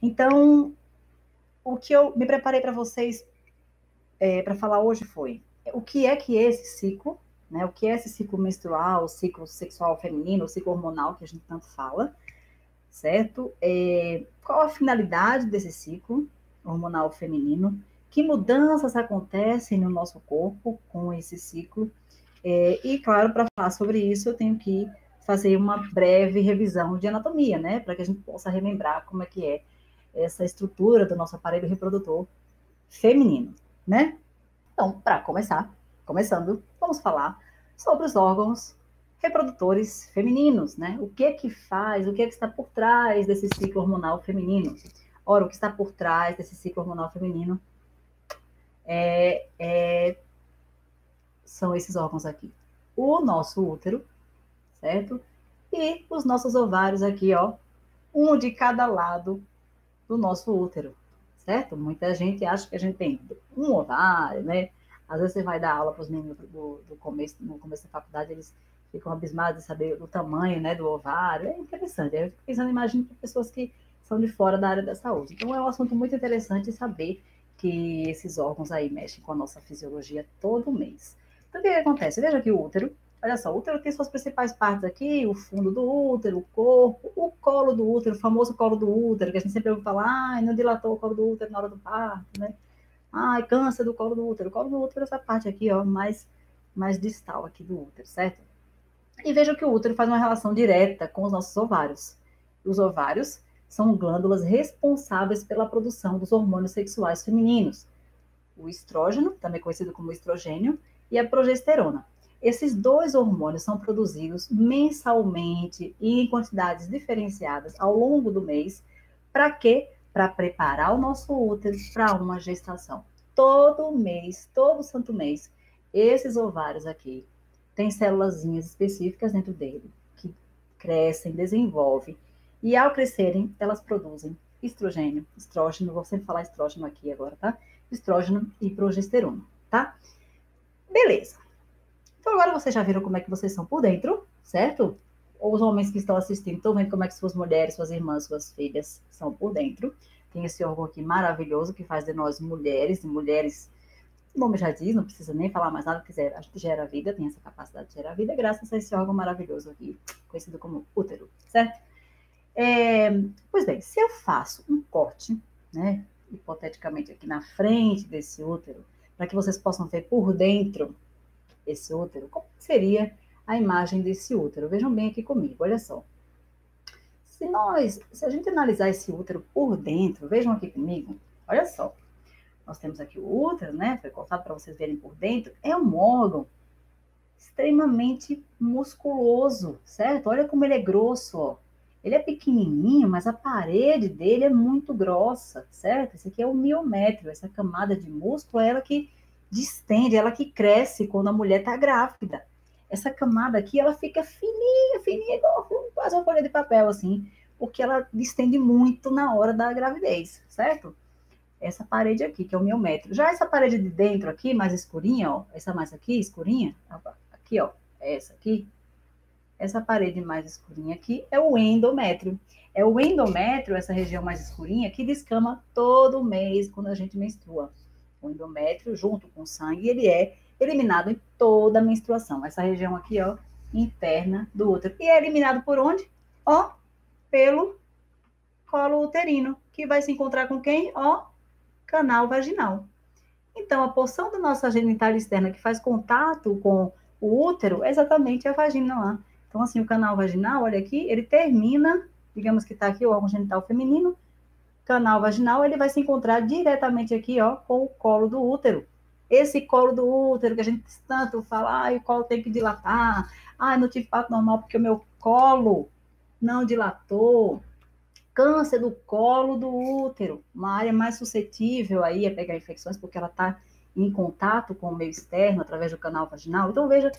Então, o que eu me preparei para vocês para falar hoje foi o que é esse ciclo, né? O que é esse ciclo menstrual, o ciclo sexual feminino, o ciclo hormonal que a gente tanto fala, certo? Qual a finalidade desse ciclo hormonal feminino? Que mudanças acontecem no nosso corpo com esse ciclo? E, claro, para falar sobre isso, eu tenho que fazer uma breve revisão de anatomia, né? Para que a gente possa relembrar como é que é essa estrutura do nosso aparelho reprodutor feminino, né? Então, para começar, começando, vamos falar sobre os órgãos reprodutores femininos, né? O que é que faz, o que é que está por trás desse ciclo hormonal feminino? Ora, o que está por trás desse ciclo hormonal feminino são esses órgãos aqui. O nosso útero, certo? E os nossos ovários aqui, ó, um de cada lado do nosso útero, certo? Muita gente acha que a gente tem um ovário, né? Às vezes você vai dar aula para os meninos do começo, no começo da faculdade, eles ficam abismados de saber o tamanho, né, do ovário. É interessante. Eu fico pensando, imagino, para pessoas que são de fora da área da saúde. Então, é um assunto muito interessante saber que esses órgãos aí mexem com a nossa fisiologia todo mês. Então, o que acontece? Veja que o útero, olha só, o útero tem suas principais partes aqui, o fundo do útero, o corpo, o colo do útero, o famoso colo do útero, que a gente sempre ouve falar, ai, não dilatou o colo do útero na hora do parto, né? Ai, câncer do colo do útero. O colo do útero é essa parte aqui, ó, mais distal aqui do útero, certo? E veja que o útero faz uma relação direta com os nossos ovários. Os ovários são glândulas responsáveis pela produção dos hormônios sexuais femininos, o estrógeno, também conhecido como estrogênio, e a progesterona. Esses dois hormônios são produzidos mensalmente e em quantidades diferenciadas ao longo do mês. Para quê? Para preparar o nosso útero para uma gestação. Todo mês, todo santo mês, esses ovários aqui têm célulazinhas específicas dentro dele, que crescem, desenvolvem, e ao crescerem, elas produzem estrogênio, estrógeno, vou sempre falar estrógeno aqui agora, tá? Estrógeno e progesterona, tá? Beleza. Então agora vocês já viram como é que vocês são por dentro, certo? Ou os homens que estão assistindo estão vendo como é que suas mulheres, suas irmãs, suas filhas são por dentro. Tem esse órgão aqui maravilhoso que faz de nós mulheres, e mulheres, o nome já diz, não precisa nem falar mais nada, que a gente gera vida, tem essa capacidade de gerar vida, graças a esse órgão maravilhoso aqui, conhecido como útero, certo? Pois bem, se eu faço um corte, né, hipoteticamente aqui na frente desse útero, para que vocês possam ver por dentro esse útero, como seria a imagem desse útero? Vejam bem aqui comigo, olha só. Se a gente analisar esse útero por dentro, vejam aqui comigo, olha só. Nós temos aqui o útero, né? Foi cortado para vocês verem por dentro. É um órgão extremamente musculoso, certo? Olha como ele é grosso, ó. Ele é pequenininho, mas a parede dele é muito grossa, certo? Esse aqui é o miométrio, essa camada de músculo é ela que distende, ela que cresce quando a mulher está grávida. Essa camada aqui, ela fica fininha, fininha, igual quase uma folha de papel, assim, porque ela distende muito na hora da gravidez, certo? Essa parede aqui, que é o miométrio. Já essa parede de dentro aqui, mais escurinha, ó, essa mais aqui, escurinha, aqui, ó, essa aqui, essa parede mais escurinha aqui é o endométrio. É o endométrio, essa região mais escurinha, que descama todo mês quando a gente menstrua. O endométrio, junto com o sangue, ele é eliminado em toda a menstruação. Essa região aqui, ó, interna do útero. E é eliminado por onde? Ó, pelo colo uterino, que vai se encontrar com quem? Ó, canal vaginal. Então, a porção da nossa genitália externa que faz contato com o útero é exatamente a vagina lá. Então, assim, o canal vaginal, olha aqui, ele termina, digamos que está aqui o órgão genital feminino, canal vaginal, ele vai se encontrar diretamente aqui, ó, com o colo do útero. Esse colo do útero que a gente tanto fala, o colo tem que dilatar, não tive parto normal porque o meu colo não dilatou. Câncer do colo do útero, uma área mais suscetível aí a pegar infecções, porque ela está em contato com o meio externo, através do canal vaginal. Então, veja,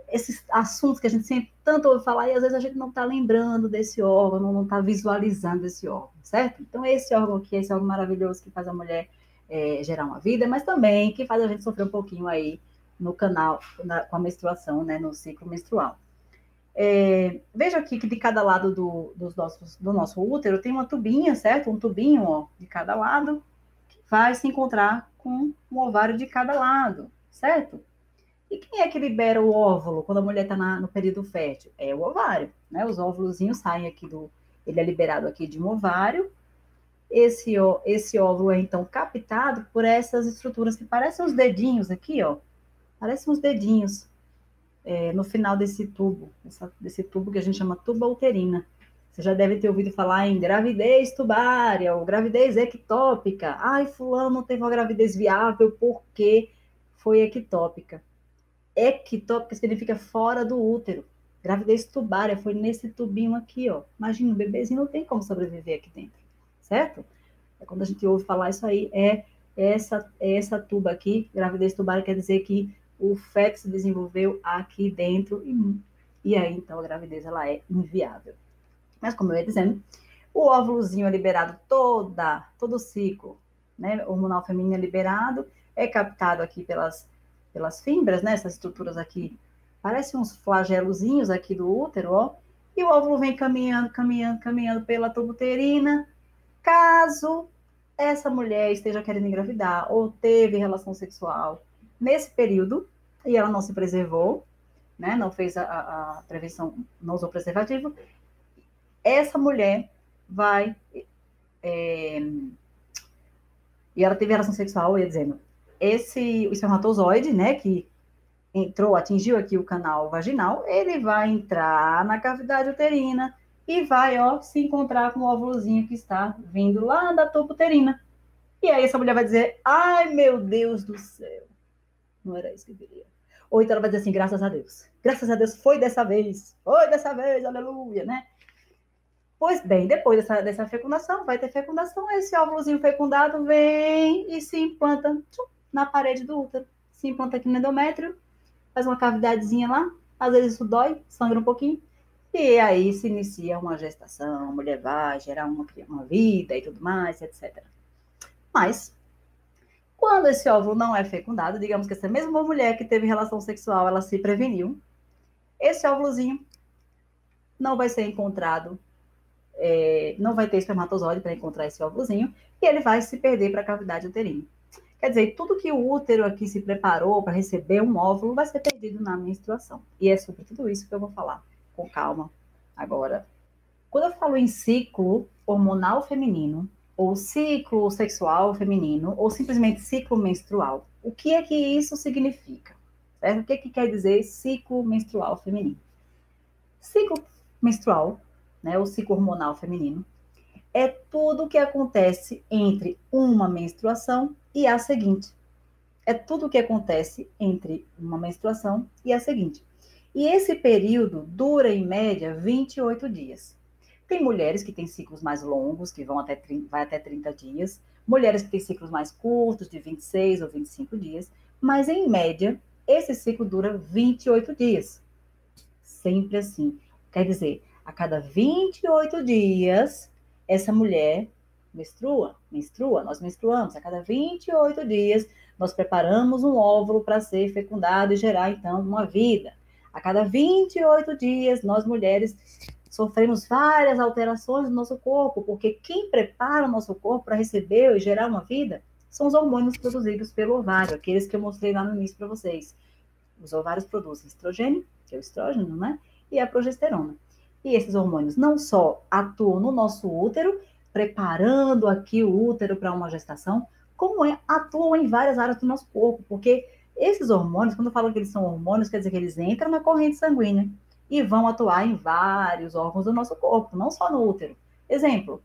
esses assuntos que a gente sempre tanto ouve falar, e às vezes a gente não está lembrando desse órgão, não está visualizando esse órgão, certo? Então, esse órgão aqui, esse órgão maravilhoso que faz a mulher gerar uma vida, mas também que faz a gente sofrer um pouquinho aí no canal, com a menstruação, né, no ciclo menstrual. Veja aqui que de cada lado do nosso útero tem uma tubinha, certo? Um tubinho, ó, de cada lado, que vai se encontrar com um ovário de cada lado, certo? E quem é que libera o óvulo quando a mulher está no período fértil? É o ovário, né? Os óvulozinhos saem aqui ele é liberado aqui de um ovário. Esse óvulo é então captado por essas estruturas que parecem uns dedinhos aqui, ó. Parecem uns dedinhos no final desse tubo, desse tubo que a gente chama tuba uterina. Você já deve ter ouvido falar em gravidez tubária ou gravidez ectópica. Ai, fulano não teve uma gravidez viável porque foi ectópica. Ectópica significa fora do útero. Gravidez tubária foi nesse tubinho aqui, ó. Imagina, um bebezinho não tem como sobreviver aqui dentro, certo? Quando a gente ouve falar isso aí, essa tuba aqui, gravidez tubária, quer dizer que o feto se desenvolveu aqui dentro e aí, então, a gravidez, ela é inviável. Mas, como eu ia dizendo, o óvulozinho é liberado todo o ciclo, né? O hormonal feminino é liberado, é captado aqui pelas fímbrias, né? Essas estruturas aqui, parecem uns flagelozinhos aqui do útero, ó. E o óvulo vem caminhando pela tuba uterina. Caso essa mulher esteja querendo engravidar ou teve relação sexual nesse período e ela não se preservou, né? Não fez a prevenção, não usou preservativo, essa mulher vai e ela teve relação sexual, eu ia dizendo, o espermatozoide, né, que atingiu aqui o canal vaginal, ele vai entrar na cavidade uterina e vai, ó, se encontrar com o óvulozinho que está vindo lá da tuba uterina. E aí essa mulher vai dizer, ai, meu Deus do céu, não era isso que eu queria. Ou então ela vai dizer assim, graças a Deus, foi dessa vez, aleluia, né? Pois bem, depois dessa fecundação, vai ter fecundação, esse óvulozinho fecundado vem e se implanta na parede do útero. Se implanta aqui no endométrio, faz uma cavidadezinha lá, às vezes isso dói, sangra um pouquinho, e aí se inicia uma gestação, a mulher vai gerar uma vida e tudo mais, etc. Mas, quando esse óvulo não é fecundado, digamos que essa mesma mulher que teve relação sexual, ela se preveniu, esse óvulozinho não vai ser encontrado, não vai ter espermatozoide para encontrar esse óvulozinho, e ele vai se perder para a cavidade uterina. Quer dizer, tudo que o útero aqui se preparou para receber um óvulo vai ser perdido na menstruação. E é sobre tudo isso que eu vou falar com calma agora. Quando eu falo em ciclo hormonal feminino, ou ciclo sexual feminino, ou simplesmente ciclo menstrual, o que é que isso significa? Certo? O que é que quer dizer ciclo menstrual feminino? Ciclo menstrual, né, o ciclo hormonal feminino, é tudo o que acontece entre uma menstruação e a seguinte. É tudo o que acontece entre uma menstruação e a seguinte. E esse período dura, em média, 28 dias. Tem mulheres que têm ciclos mais longos, que vai até 30 dias. Mulheres que têm ciclos mais curtos, de 26 ou 25 dias. Mas, em média, esse ciclo dura 28 dias. Sempre assim. Quer dizer, a cada 28 dias, essa mulher menstrua, nós menstruamos. A cada 28 dias, nós preparamos um óvulo para ser fecundado e gerar, então, uma vida. A cada 28 dias, nós mulheres sofremos várias alterações no nosso corpo, porque quem prepara o nosso corpo para receber e gerar uma vida são os hormônios produzidos pelo ovário, aqueles que eu mostrei lá no início para vocês. Os ovários produzem estrogênio, que é o estrógeno, né? E a progesterona. E esses hormônios não só atuam no nosso útero, preparando aqui o útero para uma gestação, como atuam em várias áreas do nosso corpo, porque esses hormônios, quando eu falo que eles são hormônios, quer dizer que eles entram na corrente sanguínea e vão atuar em vários órgãos do nosso corpo, não só no útero. Exemplo,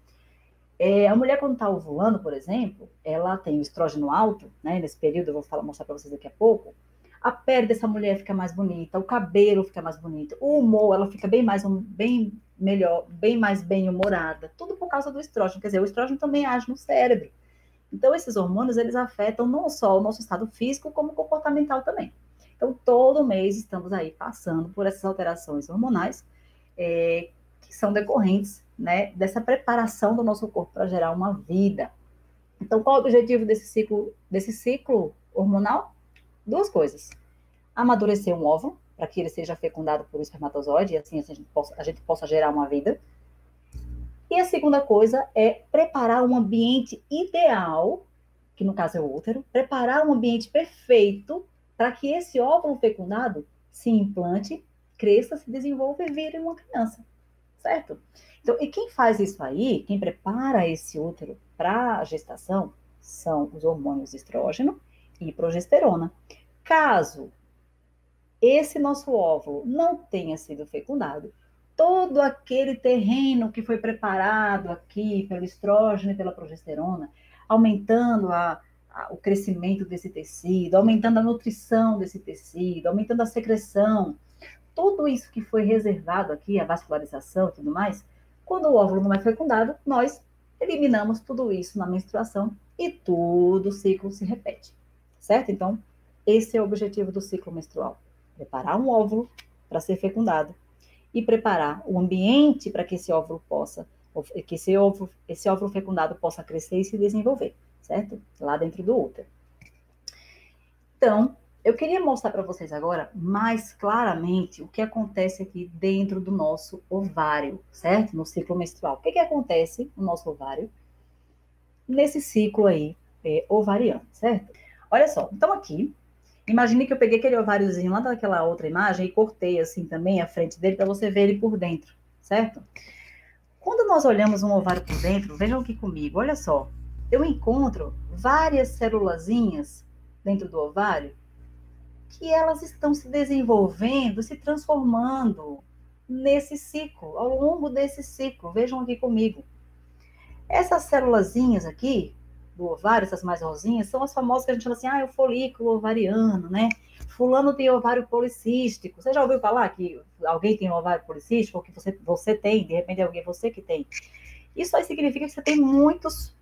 a mulher quando está ovulando, por exemplo, ela tem o estrógeno alto, né? Nesse período, eu vou mostrar para vocês daqui a pouco, a pele dessa mulher fica mais bonita, o cabelo fica mais bonito, o humor, ela fica bem melhor, bem mais bem-humorada, tudo por causa do estrógeno. Quer dizer, o estrógeno também age no cérebro. Então, esses hormônios, eles afetam não só o nosso estado físico, como comportamental também. Então, todo mês estamos aí passando por essas alterações hormonais, que são decorrentes, né, dessa preparação do nosso corpo para gerar uma vida. Então, qual é o objetivo desse ciclo hormonal? Duas coisas. Amadurecer um óvulo, para que ele seja fecundado por um espermatozoide, e assim a gente possa gerar uma vida. E a segunda coisa é preparar um ambiente ideal, que no caso é o útero, preparar um ambiente perfeito para que esse óvulo fecundado se implante, cresça, se desenvolva e vire uma criança, certo? Então, e quem faz isso aí, quem prepara esse útero para a gestação, são os hormônios estrógeno e progesterona. Caso esse nosso óvulo não tenha sido fecundado, todo aquele terreno que foi preparado aqui pelo estrógeno e pela progesterona, aumentando o crescimento desse tecido, aumentando a nutrição desse tecido, aumentando a secreção, tudo isso que foi reservado aqui, a vascularização e tudo mais, quando o óvulo não é fecundado, nós eliminamos tudo isso na menstruação e todo o ciclo se repete, certo? Então, esse é o objetivo do ciclo menstrual: preparar um óvulo para ser fecundado e preparar o ambiente para que esse óvulo fecundado possa crescer e se desenvolver, certo? Lá dentro do útero. Então, eu queria mostrar para vocês agora mais claramente o que acontece aqui dentro do nosso ovário, certo? No ciclo menstrual. O que acontece no nosso ovário nesse ciclo aí ovariano, certo? Olha só, então aqui, imagine que eu peguei aquele ováriozinho lá daquela outra imagem e cortei assim também a frente dele para você ver ele por dentro, certo? Quando nós olhamos um ovário por dentro, vejam aqui comigo, olha só, eu encontro várias célulazinhas dentro do ovário que elas estão se desenvolvendo, se transformando nesse ciclo, ao longo desse ciclo. Vejam aqui comigo. Essas célulazinhas aqui do ovário, essas mais rosinhas, são as famosas que a gente fala assim, é o folículo ovariano, né? Fulano tem ovário policístico. Você já ouviu falar que alguém tem um ovário policístico, ou que você tem, de repente é alguém você que tem? Isso aí significa que você tem muitos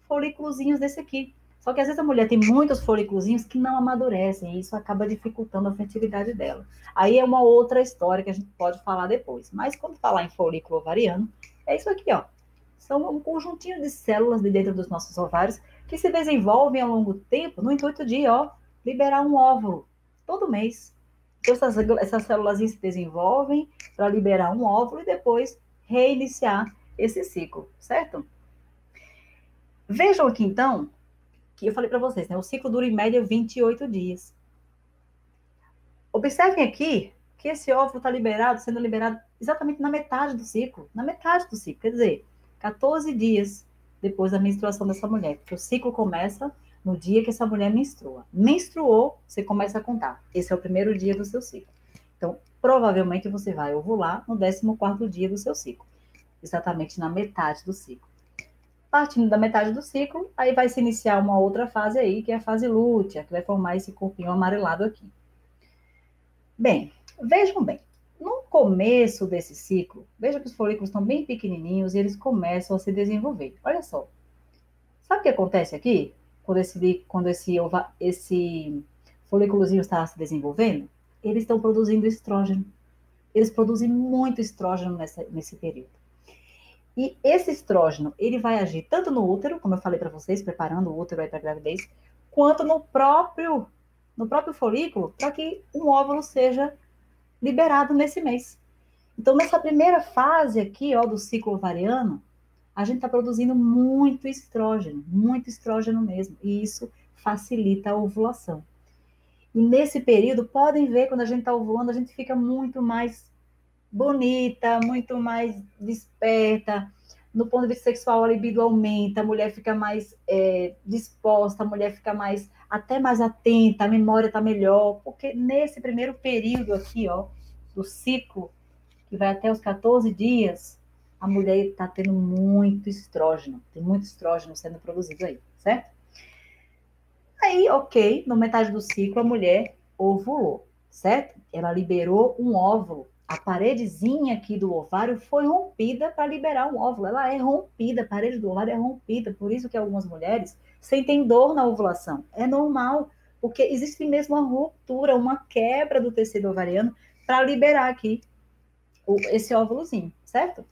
folículozinhos desse aqui. Só que às vezes a mulher tem muitos folículozinhos que não amadurecem, e isso acaba dificultando a fertilidade dela. Aí é uma outra história que a gente pode falar depois. Mas quando falar em folículo ovariano, é isso aqui, ó. São um conjuntinho de células de dentro dos nossos ovários que se desenvolvem ao longo do tempo no intuito de, ó, liberar um óvulo todo mês. Então, essas células se desenvolvem para liberar um óvulo e depois reiniciar esse ciclo, certo? Vejam aqui, então, que eu falei para vocês, né? O ciclo dura em média 28 dias. Observem aqui que esse óvulo está sendo liberado exatamente na metade do ciclo. Na metade do ciclo, quer dizer, 14 dias depois da menstruação dessa mulher. Porque o ciclo começa no dia que essa mulher menstrua. Menstruou, você começa a contar. Esse é o primeiro dia do seu ciclo. Então, provavelmente você vai ovular no 14º dia do seu ciclo. Exatamente na metade do ciclo. Partindo da metade do ciclo, aí vai se iniciar uma outra fase aí, que é a fase lútea, que vai formar esse corpinho amarelado aqui. Bem, vejam bem, no começo desse ciclo, veja que os folículos estão bem pequenininhos e eles começam a se desenvolver. Olha só, sabe o que acontece aqui? Quando esse folículozinho está se desenvolvendo, eles estão produzindo estrógeno. Eles produzem muito estrógeno nesse período. E esse estrógeno, ele vai agir tanto no útero, como eu falei para vocês, preparando o útero para a gravidez, quanto no próprio folículo, para que um óvulo seja liberado nesse mês. Então, nessa primeira fase aqui, ó, do ciclo ovariano, a gente está produzindo muito estrógeno mesmo, e isso facilita a ovulação. E nesse período, podem ver, quando a gente está ovulando, a gente fica muito mais bonita, muito mais desperta. No ponto de vista sexual, a libido aumenta, a mulher fica mais disposta, a mulher fica até mais atenta, a memória está melhor, porque nesse primeiro período aqui, ó, do ciclo, que vai até os 14 dias, a mulher está tendo muito estrógeno, tem muito estrógeno sendo produzido aí, certo? Aí, ok, na metade do ciclo, a mulher ovulou, certo? Ela liberou um óvulo. A paredezinha aqui do ovário foi rompida para liberar um óvulo. Ela é rompida, a parede do ovário é rompida. Por isso que algumas mulheres sentem dor na ovulação. É normal, porque existe mesmo uma ruptura, uma quebra do tecido ovariano para liberar aqui esse óvulozinho, certo?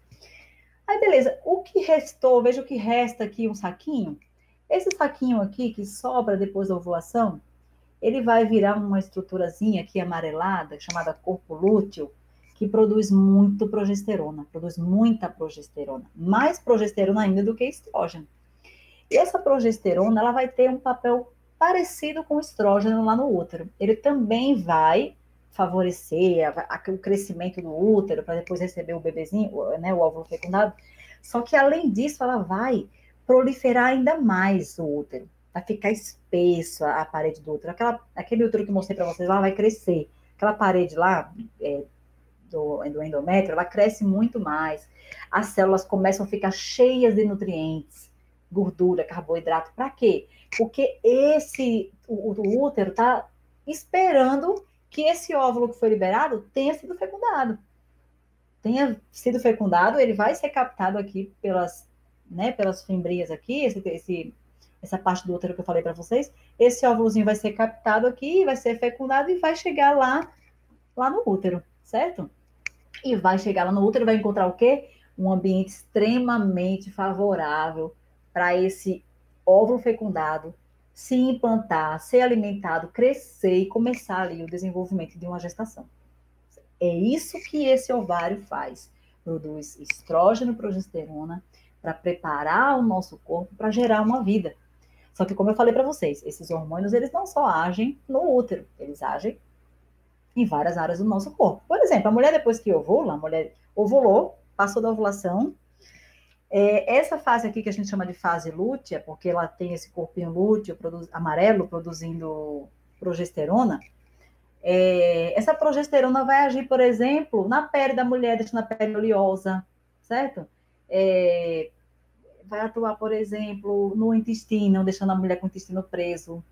Aí, beleza. O que restou, veja o que resta aqui, um saquinho. Esse saquinho aqui, que sobra depois da ovulação, ele vai virar uma estruturazinha aqui amarelada, chamada corpo lúteo, que produz muito progesterona, produz muita progesterona, mais progesterona ainda do que estrógeno. E essa progesterona, ela vai ter um papel parecido com o estrógeno lá no útero. Ele também vai favorecer o crescimento do útero para depois receber o bebezinho, né, o óvulo fecundado. Só que além disso, ela vai proliferar ainda mais o útero. Vai ficar espesso a parede do útero. Aquele útero que eu mostrei para vocês lá vai crescer. Aquela parede lá do endométrio, ela cresce muito mais. As células começam a ficar cheias de nutrientes, gordura, carboidrato. Para quê? Porque o útero está esperando que esse óvulo que foi liberado tenha sido fecundado. Tenha sido fecundado, ele vai ser captado aqui pelas fimbrias aqui, essa parte do útero que eu falei para vocês. Esse óvulozinho vai ser captado aqui, vai ser fecundado e vai chegar lá no útero, certo? E vai chegar lá no útero e vai encontrar o quê? Um ambiente extremamente favorável para esse óvulo fecundado se implantar, ser alimentado, crescer e começar ali o desenvolvimento de uma gestação. É isso que esse ovário faz. Produz estrógeno, progesterona, para preparar o nosso corpo para gerar uma vida. Só que, como eu falei para vocês, esses hormônios, eles não só agem no útero, eles agem em várias áreas do nosso corpo. Por exemplo, a mulher depois que ovula, a mulher ovulou, passou da ovulação, essa fase aqui que a gente chama de fase lútea, porque ela tem esse corpinho lúteo amarelo produzindo progesterona, essa progesterona vai agir, por exemplo, na pele da mulher, deixando a pele oleosa, certo? Vai atuar, por exemplo, no intestino, deixando a mulher com o intestino preso,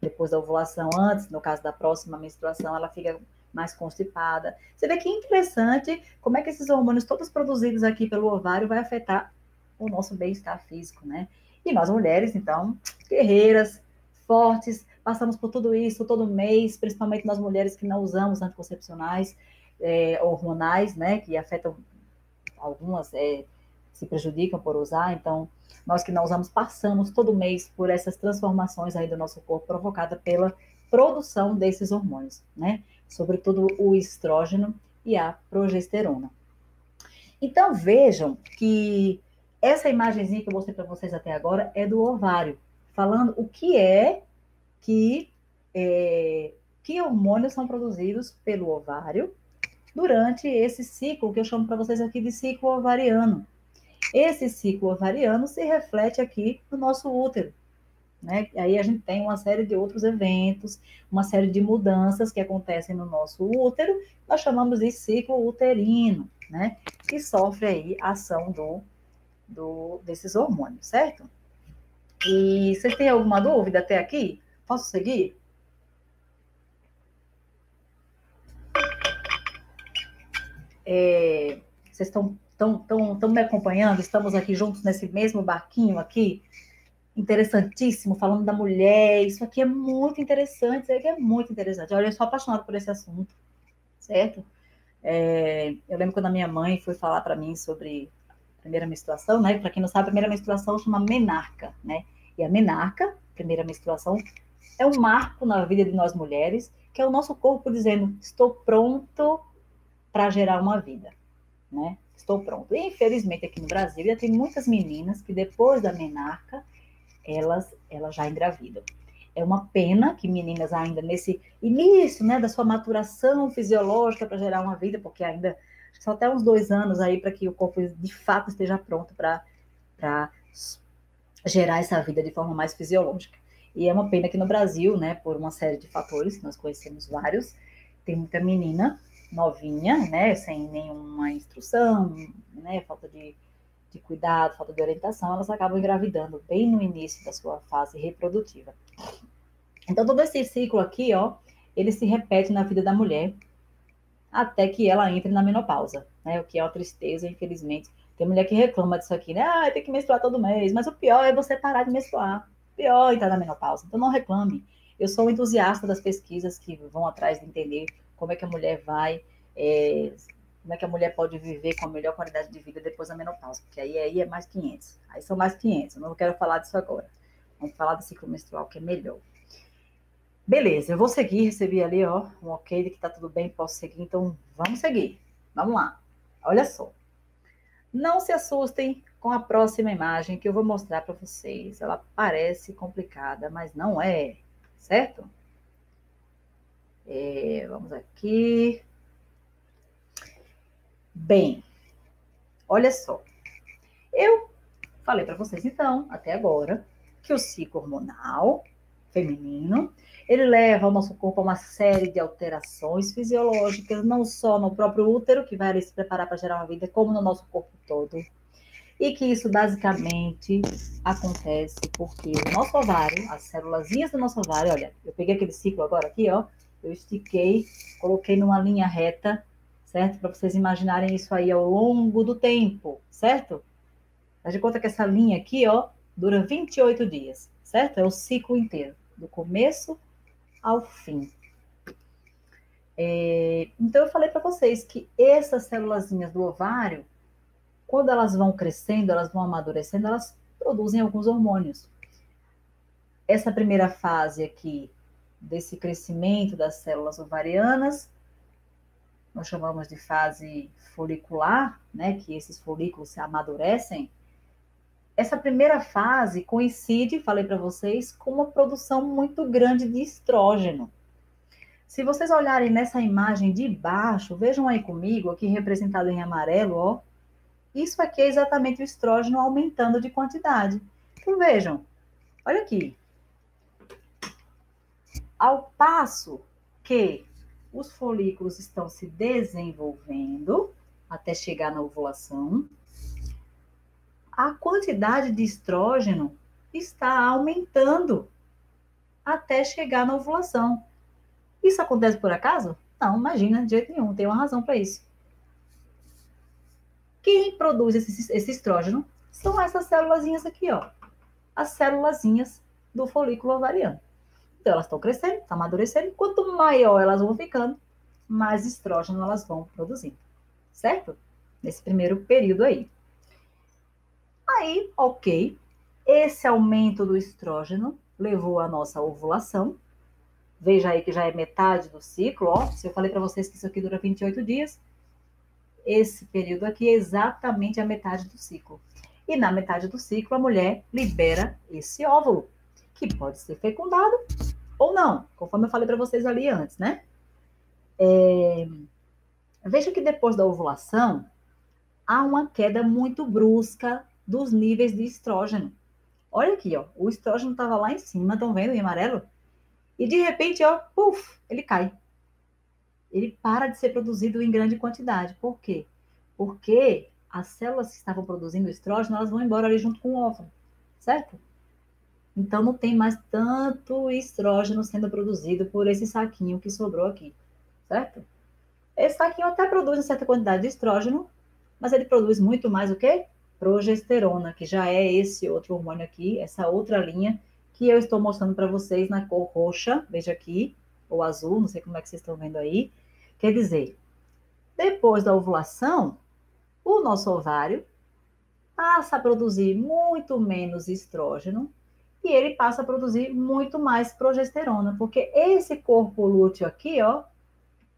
depois da ovulação, antes, no caso da próxima menstruação, ela fica mais constipada. Você vê que interessante como é que esses hormônios todos produzidos aqui pelo ovário vai afetar o nosso bem-estar físico, né? E nós mulheres, então, guerreiras, fortes, passamos por tudo isso todo mês, principalmente nós mulheres que não usamos anticoncepcionais hormonais, né? Que afetam algumas, se prejudicam por usar, então nós que não usamos passamos todo mês por essas transformações aí do nosso corpo provocada pela produção desses hormônios, né? Sobretudo o estrógeno e a progesterona. Então vejam que essa imagenzinha que eu mostrei para vocês até agora é do ovário, falando o que que hormônios são produzidos pelo ovário durante esse ciclo que eu chamo para vocês aqui de ciclo ovariano. Esse ciclo ovariano se reflete aqui no nosso útero, né? Aí a gente tem uma série de outros eventos, uma série de mudanças que acontecem no nosso útero, nós chamamos de ciclo uterino, né? Que sofre aí a ação desses hormônios, certo? E vocês têm alguma dúvida até aqui? Posso seguir? Vocês estão me acompanhando? Estamos aqui juntos nesse mesmo barquinho aqui? Interessantíssimo, falando da mulher. Isso aqui é muito interessante, isso aqui é muito interessante. Olha, eu sou apaixonada por esse assunto, certo? Eu lembro quando a minha mãe foi falar para mim sobre a primeira menstruação, né? Para quem não sabe, a primeira menstruação chama menarca, né? E a menarca, primeira menstruação, é um marco na vida de nós mulheres, que é o nosso corpo dizendo: estou pronto para gerar uma vida, né? Estou pronto. E, infelizmente, aqui no Brasil, já tem muitas meninas que depois da menarca, elas já engravidam. É uma pena que meninas ainda nesse início, né, da sua maturação fisiológica para gerar uma vida, porque ainda só até uns 2 anos aí para que o corpo de fato esteja pronto para gerar essa vida de forma mais fisiológica. E é uma pena que no Brasil, né, por uma série de fatores, nós conhecemos vários, tem muita menina novinha, né, sem nenhuma instrução, né, falta de cuidado, falta de orientação, elas acabam engravidando bem no início da sua fase reprodutiva. Então, todo esse ciclo aqui, ó, ele se repete na vida da mulher até que ela entre na menopausa, né? O que é uma tristeza, infelizmente. Tem mulher que reclama disso aqui, né? Ah, tem que menstruar todo mês, mas o pior é você parar de menstruar. O pior é entrar na menopausa. Então, não reclame. Eu sou entusiasta das pesquisas que vão atrás de entender como é que a mulher vai como é que a mulher pode viver com a melhor qualidade de vida depois da menopausa, porque aí é mais 500. Aí são mais 500, eu não quero falar disso agora. Vamos falar do ciclo menstrual, que é melhor. Beleza, eu vou seguir, recebi ali, ó, um ok de que tá tudo bem, posso seguir, então vamos seguir. Vamos lá. Olha só. Não se assustem com a próxima imagem que eu vou mostrar para vocês. Ela parece complicada, mas não é, certo? Vamos aqui. Bem, olha só. Eu falei para vocês, então, até agora, que o ciclo hormonal feminino, ele leva o nosso corpo a uma série de alterações fisiológicas, não só no próprio útero, que vai ali se preparar para gerar uma vida, como no nosso corpo todo. E que isso basicamente acontece porque o nosso ovário, as célulazinhas do nosso ovário, olha, eu peguei aquele ciclo agora aqui, ó, eu estiquei, coloquei numa linha reta, certo? Para vocês imaginarem isso aí ao longo do tempo, certo? Faz de conta que essa linha aqui, ó, dura 28 dias, certo? É o ciclo inteiro, do começo ao fim. Então, eu falei para vocês que essas célulazinhas do ovário, quando elas vão crescendo, elas vão amadurecendo, elas produzem alguns hormônios. Essa primeira fase aqui, desse crescimento das células ovarianas, nós chamamos de fase folicular, né, que esses folículos se amadurecem. Essa primeira fase coincide, falei para vocês, com uma produção muito grande de estrógeno. Se vocês olharem nessa imagem de baixo, vejam aí comigo, aqui representado em amarelo, ó. Isso aqui é exatamente o estrógeno aumentando de quantidade. Então vejam, olha aqui. Ao passo que os folículos estão se desenvolvendo até chegar na ovulação, a quantidade de estrógeno está aumentando até chegar na ovulação. Isso acontece por acaso? Não, imagina, de jeito nenhum, tem uma razão para isso. Quem produz esse estrógeno são essas célulazinhas aqui, ó. As célulazinhas do folículo ovariano. Então, elas estão crescendo, estão amadurecendo. Quanto maior elas vão ficando, mais estrógeno elas vão produzindo. Certo? Nesse primeiro período aí. Aí, ok. Esse aumento do estrógeno levou à nossa ovulação. Veja aí que já é metade do ciclo, ó. Se eu falei para vocês que isso aqui dura 28 dias, esse período aqui é exatamente a metade do ciclo. E na metade do ciclo, a mulher libera esse óvulo, que pode ser fecundado ou não, conforme eu falei para vocês ali antes, né? Veja que depois da ovulação, há uma queda muito brusca dos níveis de estrógeno. Olha aqui, ó, o estrógeno estava lá em cima, estão vendo em amarelo? E de repente, ó, puf, ele cai. Ele para de ser produzido em grande quantidade. Por quê? Porque as células que estavam produzindo estrógeno, elas vão embora ali junto com o óvulo, certo? Então não tem mais tanto estrógeno sendo produzido por esse saquinho que sobrou aqui, certo? Esse saquinho até produz uma certa quantidade de estrógeno, mas ele produz muito mais o quê? Progesterona, que já é esse outro hormônio aqui, essa outra linha que eu estou mostrando para vocês na cor roxa, veja aqui, ou azul, não sei como é que vocês estão vendo aí. Quer dizer, depois da ovulação, o nosso ovário passa a produzir muito menos estrógeno e ele passa a produzir muito mais progesterona, porque esse corpo lúteo aqui, ó,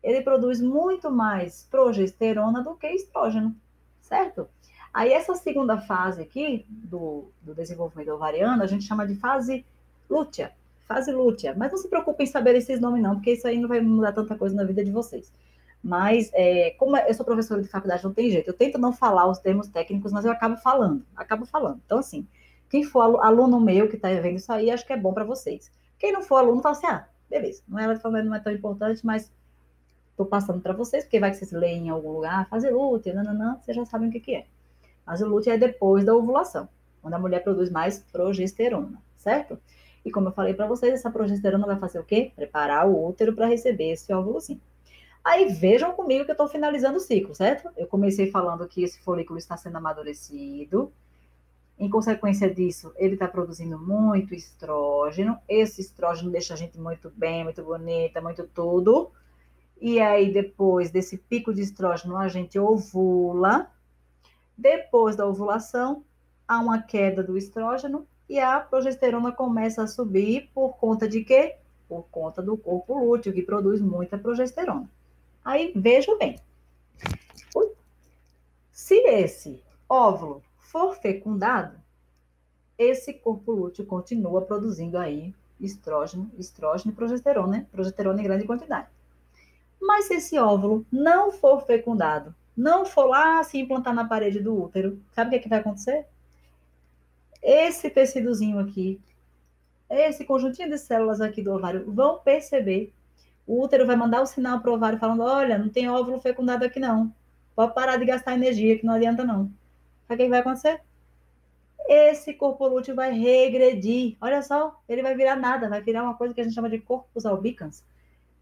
ele produz muito mais progesterona do que estrógeno, certo? Aí essa segunda fase aqui do desenvolvimento ovariano, a gente chama de fase lútea, mas não se preocupem em saber esses nomes não, porque isso aí não vai mudar tanta coisa na vida de vocês. Mas, como eu sou professora de faculdade, não tem jeito. Eu tento não falar os termos técnicos, mas eu acabo falando. Então, assim, quem for aluno meu que está vendo isso aí, acho que é bom para vocês. Quem não for aluno, fala assim, beleza, não é tão importante, mas estou passando para vocês, porque vai que vocês leem em algum lugar, fazer lútea, nananã, vocês já sabem o que é. Mas o lútea é depois da ovulação, quando a mulher produz mais progesterona, certo? E como eu falei para vocês, essa progesterona vai fazer o quê? Preparar o útero para receber esse óvulozinho. Aí vejam comigo que eu estou finalizando o ciclo, certo? Eu comecei falando que esse folículo está sendo amadurecido. Em consequência disso, ele está produzindo muito estrógeno. Esse estrógeno deixa a gente muito bem, muito bonita, muito tudo. E aí, depois desse pico de estrógeno, a gente ovula. Depois da ovulação, há uma queda do estrógeno e a progesterona começa a subir por conta de quê? por conta do corpo lúteo, que produz muita progesterona. Aí, veja bem, se esse óvulo for fecundado, esse corpo lúteo continua produzindo aí estrógeno e progesterona, né? Progesterona em grande quantidade. Mas se esse óvulo não for fecundado, não for lá se implantar na parede do útero, sabe o que, é que vai acontecer? Esse tecidozinho aqui, esse conjuntinho de células aqui do ovário vão perceber. O útero vai mandar o sinal para o ovário falando: olha, não tem óvulo fecundado aqui não. Pode parar de gastar energia, que não adianta não. Sabe o que vai acontecer? Esse corpo lúteo vai regredir. Olha só, ele vai virar nada, vai virar uma coisa que a gente chama de corpus albicans.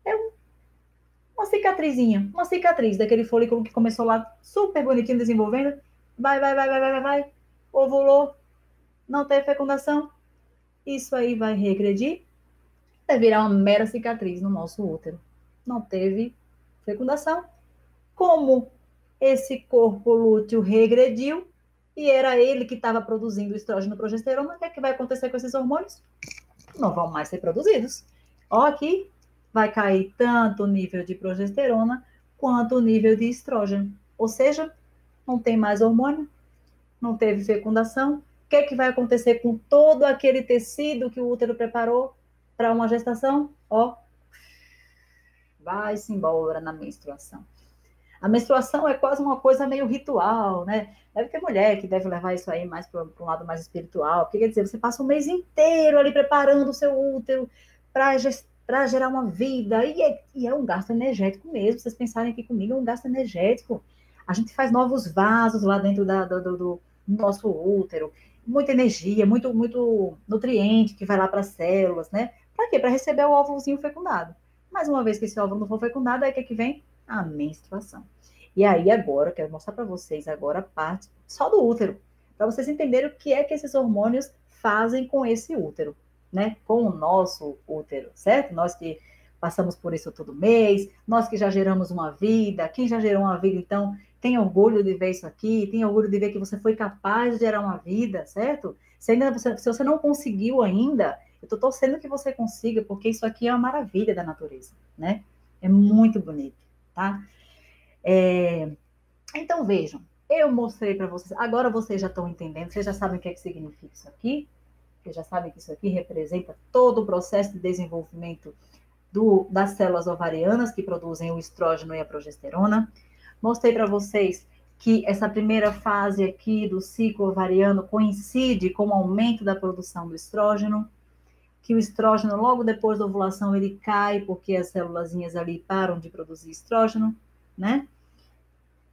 É uma cicatrizinha, uma cicatriz daquele folículo que começou lá super bonitinho desenvolvendo. Vai. Ovulou, não teve fecundação. Isso aí vai regredir, vai virar uma mera cicatriz no nosso útero. Não teve fecundação. Como esse corpo lúteo regrediu, e era ele que estava produzindo estrógeno e progesterona, o que é que vai acontecer com esses hormônios? Não vão mais ser produzidos. Ó, aqui vai cair tanto o nível de progesterona quanto o nível de estrógeno. Ou seja, não tem mais hormônio, não teve fecundação. O que é que vai acontecer com todo aquele tecido que o útero preparou para uma gestação? Ó, vai-se embora na menstruação. A menstruação é quase uma coisa meio ritual, né? Deve ter mulher que deve levar isso aí mais para um lado mais espiritual. Porque quer dizer, você passa um mês inteiro ali preparando o seu útero para gerar uma vida. E é um gasto energético mesmo. Vocês pensarem aqui comigo, é um gasto energético. A gente faz novos vasos lá dentro do nosso útero. Muita energia, muito nutriente que vai lá para as células, né? Para quê? Para receber o óvulozinho fecundado. Mas uma vez que esse óvulo não for fecundado, aí o que é que vem? A menstruação. E aí agora, eu quero mostrar para vocês agora a parte só do útero, para vocês entenderem o que é que esses hormônios fazem com esse útero, né? Com o nosso útero, certo? Nós que passamos por isso todo mês, nós que já geramos uma vida, quem já gerou uma vida, então, tem orgulho de ver isso aqui, tem orgulho de ver que você foi capaz de gerar uma vida, certo? Se você não conseguiu ainda, eu estou torcendo que você consiga, porque isso aqui é uma maravilha da natureza, né? É muito bonito, tá? Então, vejam, eu mostrei para vocês, agora vocês já estão entendendo, vocês já sabem o que é que significa isso aqui, vocês já sabem que isso aqui representa todo o processo de desenvolvimento das células ovarianas que produzem o estrógeno e a progesterona. Mostrei para vocês que essa primeira fase aqui do ciclo ovariano coincide com o aumento da produção do estrógeno, que o estrógeno, logo depois da ovulação, ele cai, porque as célulazinhas ali param de produzir estrógeno, né?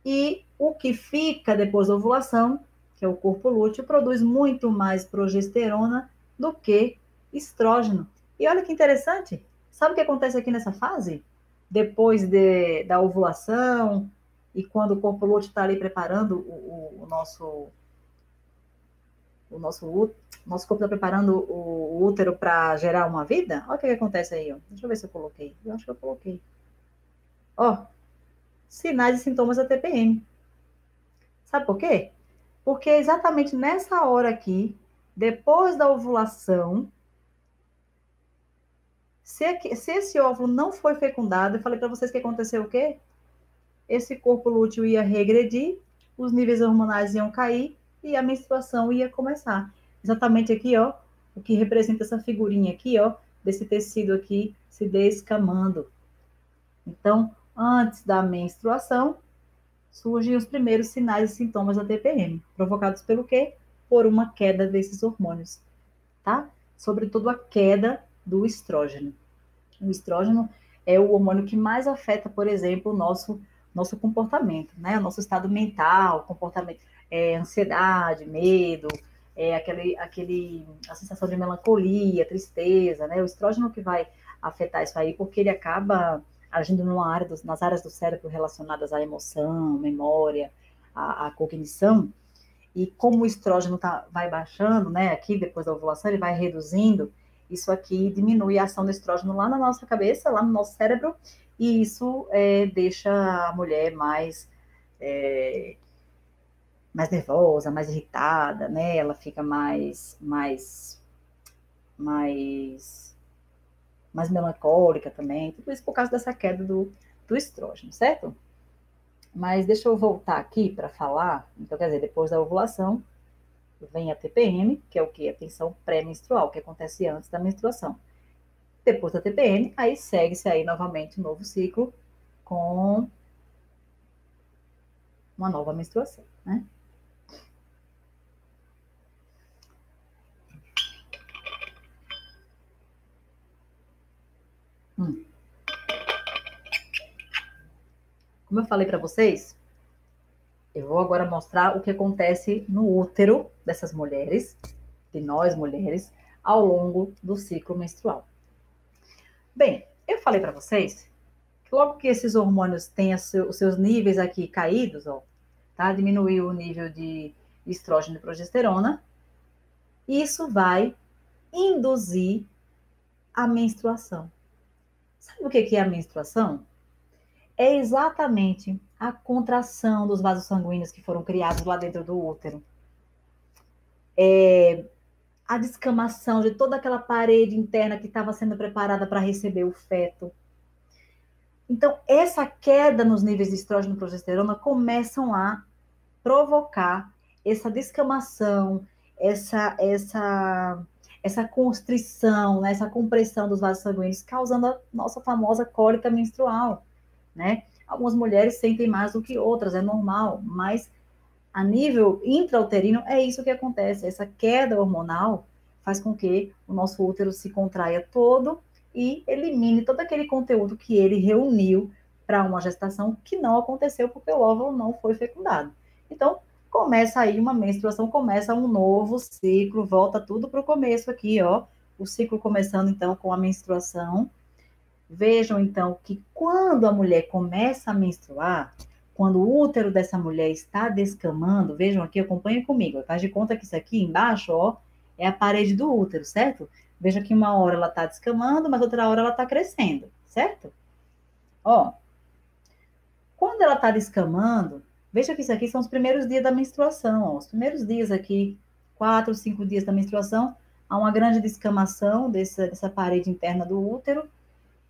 E o que fica depois da ovulação, que é o corpo lúteo, produz muito mais progesterona do que estrógeno. E olha que interessante, sabe o que acontece aqui nessa fase? Depois da ovulação, e quando o corpo lúteo está ali preparando o nosso corpo está preparando o útero para gerar uma vida? Olha o que acontece aí, ó. Deixa eu ver se eu coloquei. Eu acho que eu coloquei. Ó, sinais e sintomas da TPM. Sabe por quê? Porque exatamente nessa hora aqui, depois da ovulação, se esse óvulo não foi fecundado, eu falei para vocês que aconteceu o quê? Esse corpo lúteo ia regredir, os níveis hormonais iam cair e a menstruação ia começar. Exatamente aqui, ó, o que representa essa figurinha aqui, ó, desse tecido aqui se descamando. Então, antes da menstruação, surgem os primeiros sinais e sintomas da TPM, provocados pelo quê? Por uma queda desses hormônios, tá? Sobretudo a queda do estrógeno. O estrógeno é o hormônio que mais afeta, por exemplo, o nosso comportamento, né? O nosso estado mental, comportamento, ansiedade, medo, a sensação de melancolia, tristeza, né? O estrógeno que vai afetar isso aí, porque ele acaba agindo nas áreas do cérebro relacionadas à emoção, memória, à cognição, e como o estrógeno vai baixando, né, aqui depois da ovulação, ele vai reduzindo, isso aqui diminui a ação do estrógeno lá na nossa cabeça, lá no nosso cérebro, e isso deixa a mulher mais nervosa, mais irritada, né, ela fica mais mais melancólica também, tudo isso por causa dessa queda do estrógeno, certo? Mas deixa eu voltar aqui para falar, então quer dizer, depois da ovulação, vem a TPM, que é o que? A tensão pré-menstrual, que acontece antes da menstruação. Depois da TPM, aí segue-se aí novamente um novo ciclo com uma nova menstruação, né? Como eu falei para vocês, eu vou agora mostrar o que acontece no útero dessas mulheres, de nós mulheres, ao longo do ciclo menstrual. Bem, eu falei para vocês que logo que esses hormônios têm os seus níveis aqui caídos, ó, tá? Diminuiu o nível de estrógeno e progesterona, isso vai induzir a menstruação. Sabe o que é a menstruação? É exatamente a contração dos vasos sanguíneos que foram criados lá dentro do útero. A descamação de toda aquela parede interna que estava sendo preparada para receber o feto. Então, essa queda nos níveis de estrógeno e progesterona começam a provocar essa descamação, essa constrição, né, essa compressão dos vasos sanguíneos, causando a nossa famosa cólica menstrual, né? Algumas mulheres sentem mais do que outras, é normal, mas a nível intrauterino é isso que acontece. Essa queda hormonal faz com que o nosso útero se contraia todo e elimine todo aquele conteúdo que ele reuniu para uma gestação que não aconteceu porque o óvulo não foi fecundado. Então, começa aí uma menstruação, começa um novo ciclo, volta tudo para o começo aqui, ó. O ciclo começando então com a menstruação. Vejam então que quando a mulher começa a menstruar, quando o útero dessa mulher está descamando, vejam aqui, acompanhem comigo, faz de conta que isso aqui embaixo, ó, é a parede do útero, certo? Veja que uma hora ela está descamando, mas outra hora ela está crescendo, certo? Ó, quando ela está descamando, veja que isso aqui são os primeiros dias da menstruação, ó, os primeiros dias aqui, 4, 5 dias da menstruação, há uma grande descamação dessa parede interna do útero,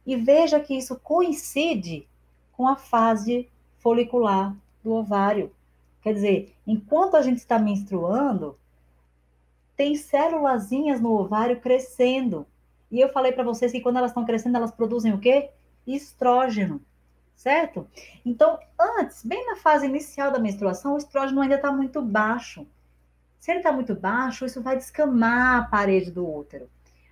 e veja que isso coincide com a fase folicular do ovário. Quer dizer, enquanto a gente está menstruando, tem célulazinhas no ovário crescendo. E eu falei para vocês que quando elas estão crescendo, elas produzem o quê? Estrógeno, certo? Então, antes, bem na fase inicial da menstruação, o estrógeno ainda está muito baixo. Se ele está muito baixo, isso vai descamar a parede do útero.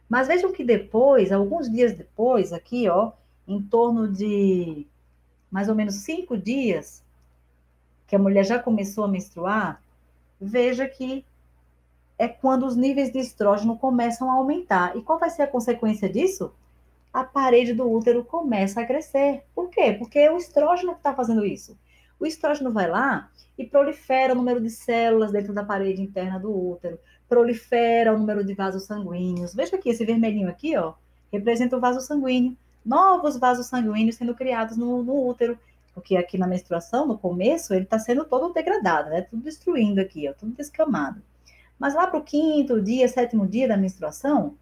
Mas vejam que depois, alguns dias depois, aqui, ó, em torno de mais ou menos 5 dias, que a mulher já começou a menstruar, veja que é quando os níveis de estrógeno começam a aumentar. E qual vai ser a consequência disso? A parede do útero começa a crescer. Por quê? Porque é o estrógeno que está fazendo isso. O estrógeno vai lá e prolifera o número de células dentro da parede interna do útero, prolifera o número de vasos sanguíneos. Veja aqui, esse vermelhinho aqui, ó, representa o vaso sanguíneo. Novos vasos sanguíneos sendo criados no útero. Porque aqui na menstruação, no começo, ele está sendo todo degradado, né? Tudo destruindo aqui, ó, tudo descamado. Mas lá para o 5º dia, 7º dia da menstruação,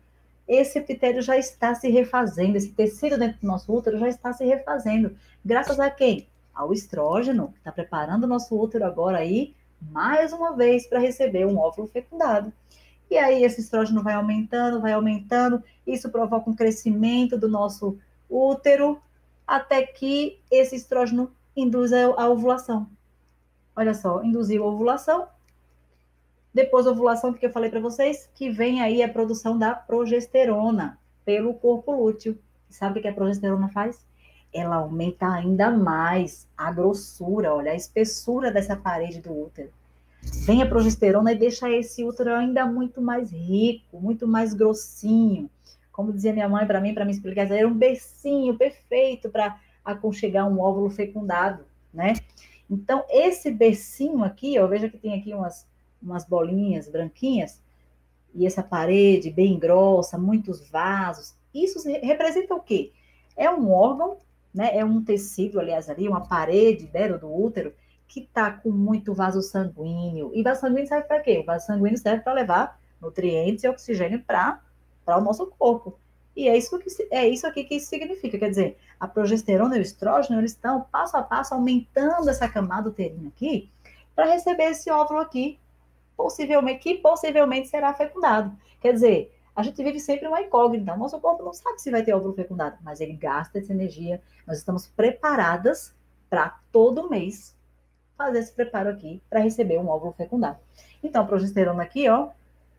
esse epitélio já está se refazendo, esse tecido dentro do nosso útero já está se refazendo. Graças a quem? Ao estrógeno, que está preparando o nosso útero agora aí, mais uma vez, para receber um óvulo fecundado. E aí esse estrógeno vai aumentando, isso provoca um crescimento do nosso útero, até que esse estrógeno induz a ovulação. Olha só, induziu a ovulação. Depois da ovulação, que eu falei para vocês, que vem aí a produção da progesterona pelo corpo lúteo. Sabe o que a progesterona faz? Ela aumenta ainda mais a grossura, olha, a espessura dessa parede do útero. Vem a progesterona e deixa esse útero ainda muito mais rico, muito mais grossinho. Como dizia minha mãe para mim explicar, era um bercinho perfeito para aconchegar um óvulo fecundado, né? Então, esse bercinho aqui, ó, veja que tem aqui umas bolinhas branquinhas, e essa parede bem grossa, muitos vasos, isso representa o quê? É um órgão, né? É um tecido, aliás, ali, uma parede dentro do útero, que está com muito vaso sanguíneo. E vaso sanguíneo serve para quê? O vaso sanguíneo serve para levar nutrientes e oxigênio para o nosso corpo. E é isso aqui que isso significa. Quer dizer, a progesterona e o estrógeno, eles estão passo a passo aumentando essa camada uterina aqui para receber esse óvulo aqui, que possivelmente será fecundado. Quer dizer, a gente vive sempre uma incógnita. Nosso corpo não sabe se vai ter óvulo fecundado, mas ele gasta essa energia. Nós estamos preparadas para todo mês fazer esse preparo aqui para receber um óvulo fecundado. Então, a progesterona aqui, ó,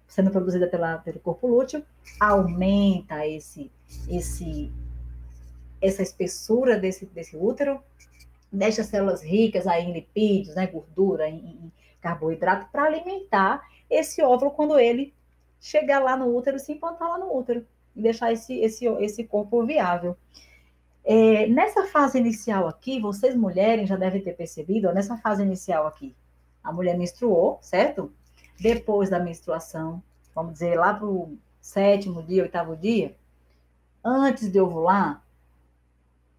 sendo produzida pelo corpo lúteo, aumenta essa espessura desse útero, deixa as células ricas aí em lipídios, né, gordura, em carboidrato, para alimentar esse óvulo quando ele chegar lá no útero, se implantar lá no útero, e deixar esse corpo viável. Nessa fase inicial aqui, vocês mulheres já devem ter percebido, ó, nessa fase inicial aqui, a mulher menstruou, certo? Depois da menstruação, vamos dizer, lá para o 7º dia, 8º dia, antes de ovular,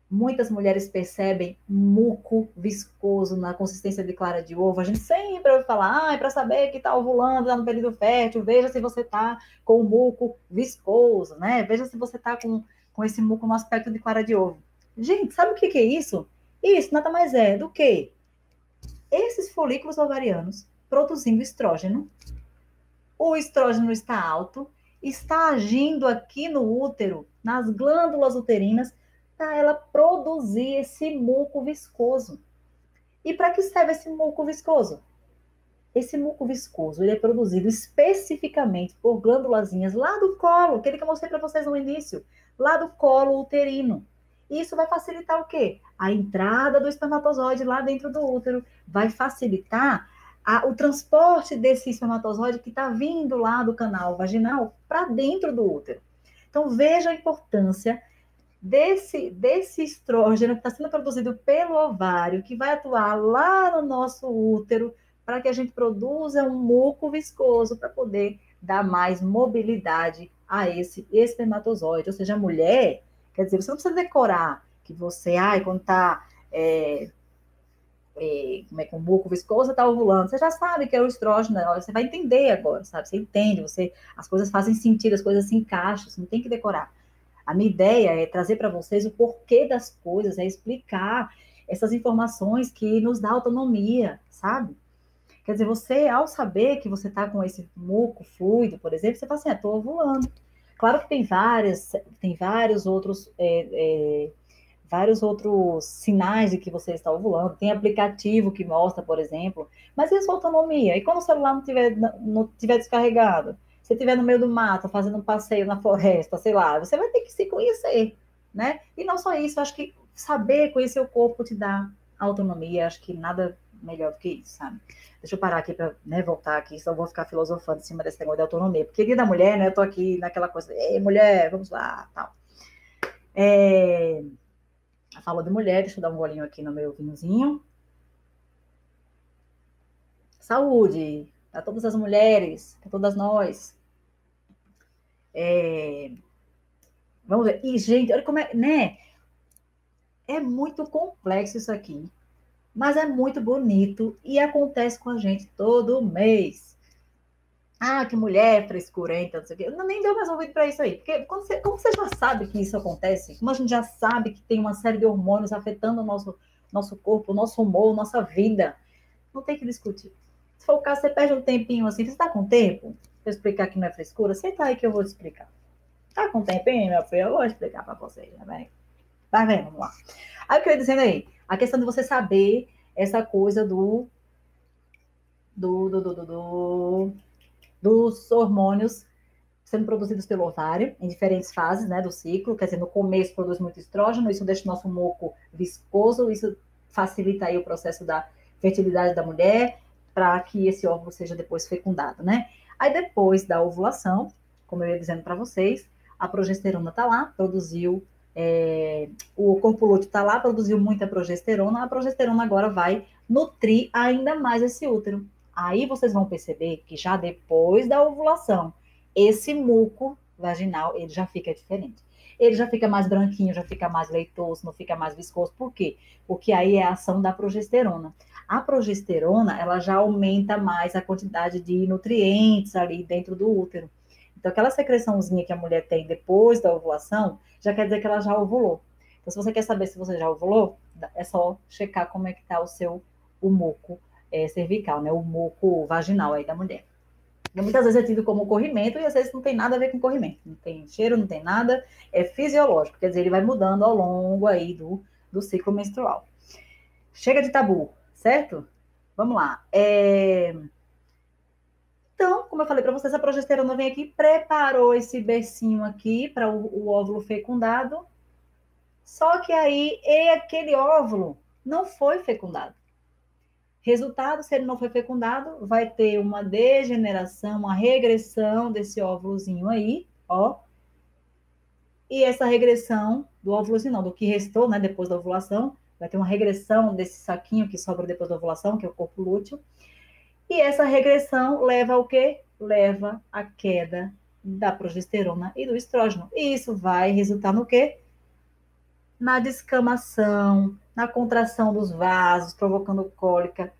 muitas mulheres percebem muco viscoso na consistência de clara de ovo. A gente sempre ouve falar, para saber que está ovulando, está no período fértil, veja se você está com o muco viscoso, né? Veja se você está com esse muco no aspecto de clara de ovo. Gente, sabe o que é isso? Isso nada mais é do que esses folículos ovarianos produzindo estrógeno. O estrógeno está alto, está agindo aqui no útero, nas glândulas uterinas, para ela produzir esse muco viscoso. E para que serve esse muco viscoso? Esse muco viscoso ele é produzido especificamente por glândulazinhas lá do colo, aquele que eu mostrei para vocês no início, lá do colo uterino. E isso vai facilitar o quê? A entrada do espermatozoide lá dentro do útero, vai facilitar o transporte desse espermatozoide que está vindo lá do canal vaginal para dentro do útero. Então, veja a importância desse estrógeno que está sendo produzido pelo ovário, que vai atuar lá no nosso útero, para que a gente produza um muco viscoso para poder dar mais mobilidade a esse espermatozoide. Ou seja, a mulher, quer dizer, você não precisa decorar que você, quando está com o muco viscoso, está ovulando. Você já sabe que é o estrógeno, você vai entender agora, sabe? Você entende, as coisas fazem sentido, as coisas se encaixam, você não tem que decorar. A minha ideia é trazer para vocês o porquê das coisas, é explicar essas informações que nos dá autonomia, sabe? Quer dizer, você, ao saber que você está com esse muco fluido, por exemplo, você fala assim, estou ovulando. Claro que tem vários outros sinais de que você está ovulando. Tem aplicativo que mostra, por exemplo. Mas e a sua autonomia? E quando o celular não tiver descarregado? Se estiver no meio do mato, fazendo um passeio na floresta, sei lá, você vai ter que se conhecer, né? E não só isso, acho que saber conhecer o corpo te dá autonomia, acho que nada melhor do que isso, sabe? Deixa eu parar aqui para voltar aqui, só vou ficar filosofando em cima desse negócio de autonomia. Porque dia da mulher, né, eu tô aqui naquela coisa, ei, mulher, vamos lá, tal. Falou de mulher, deixa eu dar um golinho aqui no meu vinhozinho. Saúde para todas as mulheres, para todas nós. Vamos ver. E, gente, olha como é, né? É muito complexo isso aqui, mas é muito bonito e acontece com a gente todo mês. Que mulher frescurenta, não sei o quê. Eu nem deu mais ouvido para isso aí, porque como você já sabe que isso acontece, como a gente já sabe que tem uma série de hormônios afetando o nosso corpo, o nosso humor, nossa vida, não tem que discutir. Se for o caso, você perde um tempinho assim, você está com tempo? Para explicar que não é frescura? Senta aí que eu vou te explicar. Tá com tempinho, meu filho? Eu vou explicar para vocês, tá bem? Tá vendo? Vamos lá. Aí o que eu ia dizendo aí, a questão de você saber essa coisa dos hormônios sendo produzidos pelo ovário em diferentes fases, né, do ciclo. Quer dizer, no começo produz muito estrógeno, isso deixa o nosso muco viscoso, isso facilita aí o processo da fertilidade da mulher para que esse óvulo seja depois fecundado, né? Aí depois da ovulação, como eu ia dizendo para vocês, a progesterona está lá, produziu o corpo lúteo está lá, produziu muita progesterona, a progesterona agora vai nutrir ainda mais esse útero. Aí vocês vão perceber que já depois da ovulação, esse muco vaginal, ele já fica diferente. Ele já fica mais branquinho, já fica mais leitoso, não fica mais viscoso. Por quê? Porque aí é a ação da progesterona. A progesterona, ela já aumenta mais a quantidade de nutrientes ali dentro do útero. Então, aquela secreçãozinha que a mulher tem depois da ovulação, já quer dizer que ela já ovulou. Então, se você quer saber se você já ovulou, é só checar como é que está o muco cervical, né? O muco vaginal aí da mulher. E muitas vezes é tido como corrimento e às vezes não tem nada a ver com corrimento. Não tem cheiro, não tem nada, é fisiológico. Quer dizer, ele vai mudando ao longo aí do ciclo menstrual. Chega de tabu, certo? Vamos lá. Então, como eu falei para vocês, a progesterona vem aqui, preparou esse bercinho aqui para o óvulo fecundado. Só que aí aquele óvulo não foi fecundado. Resultado, se ele não foi fecundado, vai ter uma degeneração, uma regressão desse óvulozinho aí, ó. E essa regressão do óvulozinho, não, do que restou, né, depois da ovulação, vai ter uma regressão desse saquinho que sobra depois da ovulação, que é o corpo lúteo. E essa regressão leva ao quê? Leva à queda da progesterona e do estrógeno. E isso vai resultar no quê? Na descamação, na contração dos vasos, provocando cólica,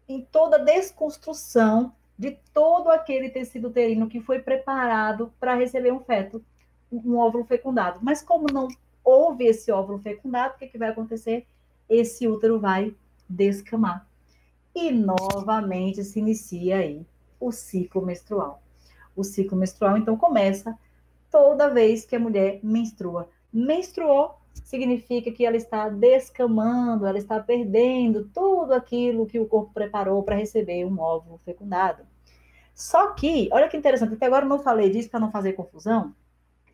em toda a desconstrução de todo aquele tecido uterino que foi preparado para receber um feto, um óvulo fecundado. Mas como não houve esse óvulo fecundado, o que vai acontecer? Esse útero vai descamar. E novamente se inicia aí o ciclo menstrual. O ciclo menstrual, então, começa toda vez que a mulher menstrua. Menstruou significa que ela está descamando, ela está perdendo tudo aquilo que o corpo preparou para receber um óvulo fecundado. Só que, olha que interessante, até agora eu não falei disso para não fazer confusão,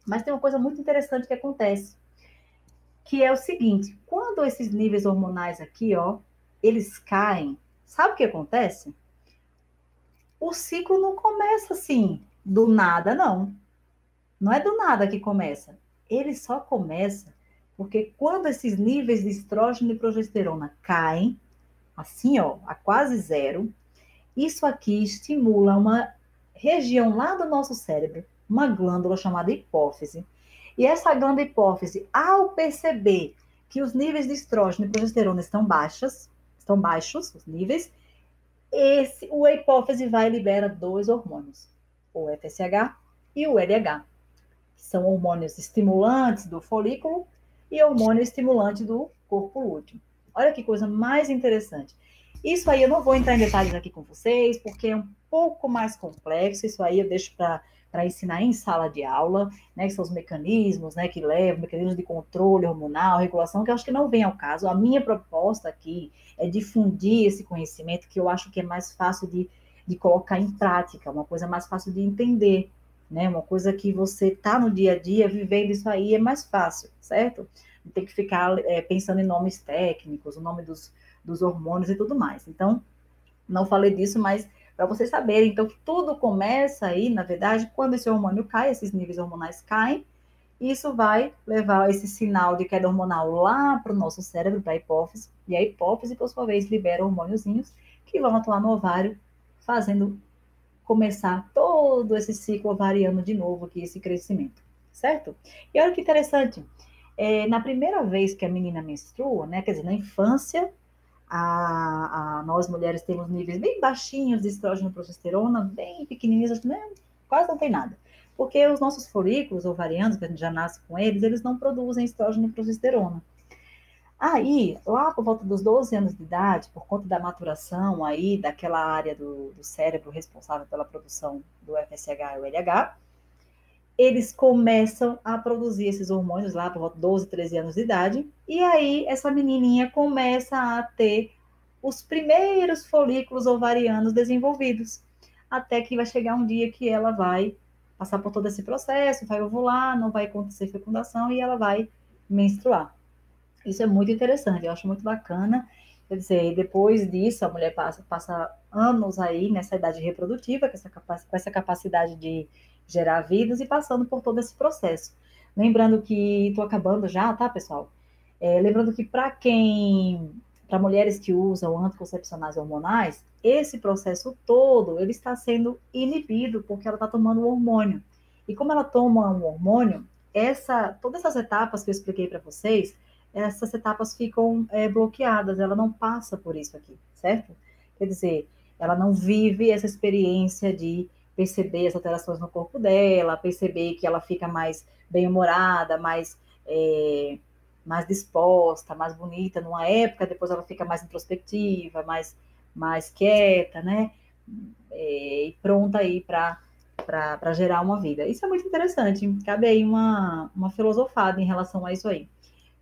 mas tem uma coisa muito interessante que acontece, que é o seguinte, quando esses níveis hormonais aqui, ó, eles caem, sabe o que acontece? O ciclo não começa assim, do nada, não. Não é do nada que começa. Ele só começa porque quando esses níveis de estrógeno e progesterona caem, assim, ó, a quase zero, isso aqui estimula uma região lá do nosso cérebro, uma glândula chamada hipófise. E essa glândula hipófise, ao perceber que os níveis de estrógeno e progesterona estão baixos os níveis, a hipófise vai e libera dois hormônios, o FSH e o LH, que são hormônios estimulantes do folículo e hormônio estimulante do corpo lúteo. Olha que coisa mais interessante. Isso aí eu não vou entrar em detalhes aqui com vocês, porque é um pouco mais complexo. Isso aí eu deixo para ensinar em sala de aula, né? Que são os mecanismos, né? Que levam, mecanismos de controle hormonal, regulação, que eu acho que não vem ao caso. A minha proposta aqui é difundir esse conhecimento, que eu acho que é mais fácil de colocar em prática, uma coisa mais fácil de entender, né? Uma coisa que você tá no dia a dia vivendo isso aí é mais fácil, certo? Não tem que ficar pensando em nomes técnicos, o nome dos hormônios e tudo mais. Então, não falei disso, mas para vocês saberem, então, tudo começa aí, na verdade, quando esse hormônio cai, esses níveis hormonais caem, isso vai levar esse sinal de queda hormonal lá para o nosso cérebro, para a hipófise, e a hipófise, por sua vez, libera hormôniozinhos que vão atuar no ovário, fazendo começar todo esse ciclo ovariano de novo aqui, esse crescimento, certo? E olha que interessante, na primeira vez que a menina menstrua, né, quer dizer, na infância, nós mulheres temos níveis bem baixinhos de estrógeno e progesterona, bem pequenininhos, né, quase não tem nada. Porque os nossos folículos ovarianos, que a gente já nasce com eles, eles não produzem estrógeno e progesterona. Aí, lá por volta dos 12 anos de idade, por conta da maturação aí, daquela área do cérebro responsável pela produção do FSH e o LH, eles começam a produzir esses hormônios lá por volta de 12, 13 anos de idade, e aí essa menininha começa a ter os primeiros folículos ovarianos desenvolvidos, até que vai chegar um dia que ela vai passar por todo esse processo, vai ovular, não vai acontecer fecundação e ela vai menstruar. Isso é muito interessante, eu acho muito bacana. Quer dizer, depois disso, a mulher passa anos aí nessa idade reprodutiva, com essa capacidade de gerar vidas e passando por todo esse processo. Lembrando que, estou acabando já, tá, pessoal? Lembrando que para mulheres que usam anticoncepcionais hormonais, esse processo todo, ele está sendo inibido porque ela está tomando um hormônio. E como ela toma um hormônio, todas essas etapas que eu expliquei para vocês, essas etapas ficam bloqueadas, ela não passa por isso aqui, certo? Quer dizer, ela não vive essa experiência de perceber as alterações no corpo dela, perceber que ela fica mais bem-humorada, mais disposta, mais bonita numa época, depois ela fica mais introspectiva, mais quieta, né? E pronta aí para gerar uma vida. Isso é muito interessante. Cabe aí uma filosofada em relação a isso aí.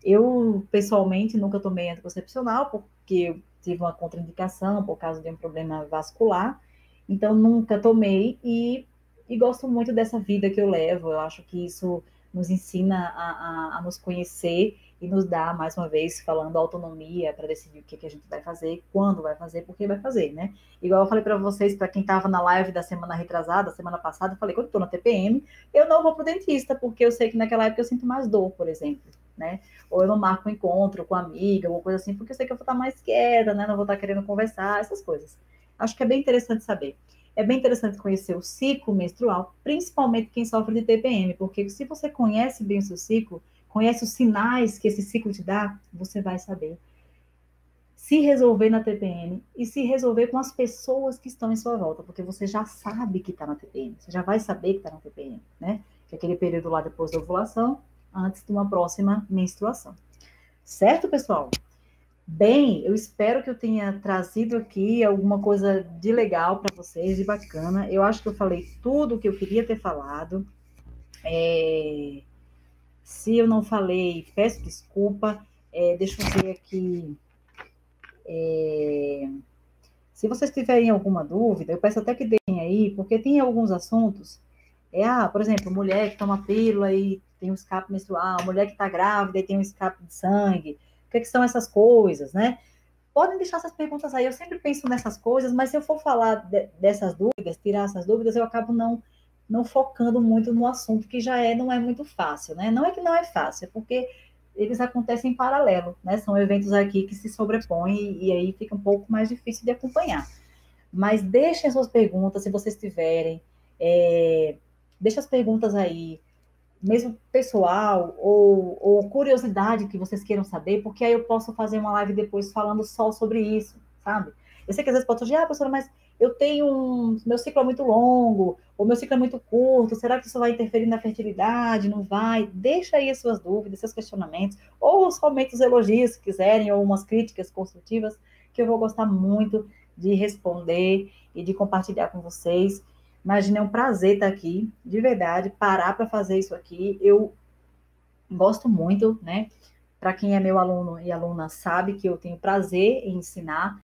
Eu, pessoalmente, nunca tomei anticoncepcional, porque eu tive uma contraindicação por causa de um problema vascular. Então, nunca tomei e gosto muito dessa vida que eu levo. Eu acho que isso nos ensina a nos conhecer e nos dá, mais uma vez, falando autonomia para decidir o que a gente vai fazer, quando vai fazer, por que vai fazer, né? Igual eu falei para vocês, para quem estava na live da semana retrasada, semana passada, eu falei, quando eu estou na TPM, eu não vou para o dentista, porque eu sei que naquela época eu sinto mais dor, por exemplo, né? Ou eu não marco um encontro com amiga, ou coisa assim, porque eu sei que eu vou estar mais quieta, né? Não vou estar querendo conversar, essas coisas. Acho que é bem interessante saber. É bem interessante conhecer o ciclo menstrual, principalmente quem sofre de TPM, porque se você conhece bem o seu ciclo, conhece os sinais que esse ciclo te dá, você vai saber se resolver na TPM e se resolver com as pessoas que estão em sua volta, porque você já sabe que está na TPM, você já vai saber que está na TPM, né? Que é aquele período lá depois da ovulação, antes de uma próxima menstruação. Certo, pessoal? Bem, eu espero que eu tenha trazido aqui alguma coisa de legal para vocês, de bacana. Eu acho que eu falei tudo o que eu queria ter falado. Se eu não falei, peço desculpa. Deixa eu ver aqui. Se vocês tiverem alguma dúvida, eu peço até que deem aí, porque tem alguns assuntos. Por exemplo, mulher que toma pílula e tem um escape menstrual, mulher que está grávida e tem um escape de sangue. O que são essas coisas, né? Podem deixar essas perguntas aí. Eu sempre penso nessas coisas, mas se eu for falar dessas dúvidas, tirar essas dúvidas, eu acabo não focando muito no assunto, que não é muito fácil, né? Não é que não é fácil, é porque eles acontecem em paralelo, né? São eventos aqui que se sobrepõem e aí fica um pouco mais difícil de acompanhar. Mas deixem suas perguntas, se vocês tiverem. Deixa as perguntas aí, mesmo pessoal ou curiosidade que vocês queiram saber, porque aí eu posso fazer uma live depois falando só sobre isso, sabe? Eu sei que às vezes pode dizer, professora, mas eu tenho meu ciclo é muito longo, ou meu ciclo é muito curto, será que isso vai interferir na fertilidade? Não vai? Deixa aí as suas dúvidas, seus questionamentos, ou somente os elogios, se quiserem, ou umas críticas construtivas, que eu vou gostar muito de responder e de compartilhar com vocês. Imagina, é um prazer estar aqui, de verdade, parar para fazer isso aqui. Eu gosto muito, né? Para quem é meu aluno e aluna sabe que eu tenho prazer em ensinar,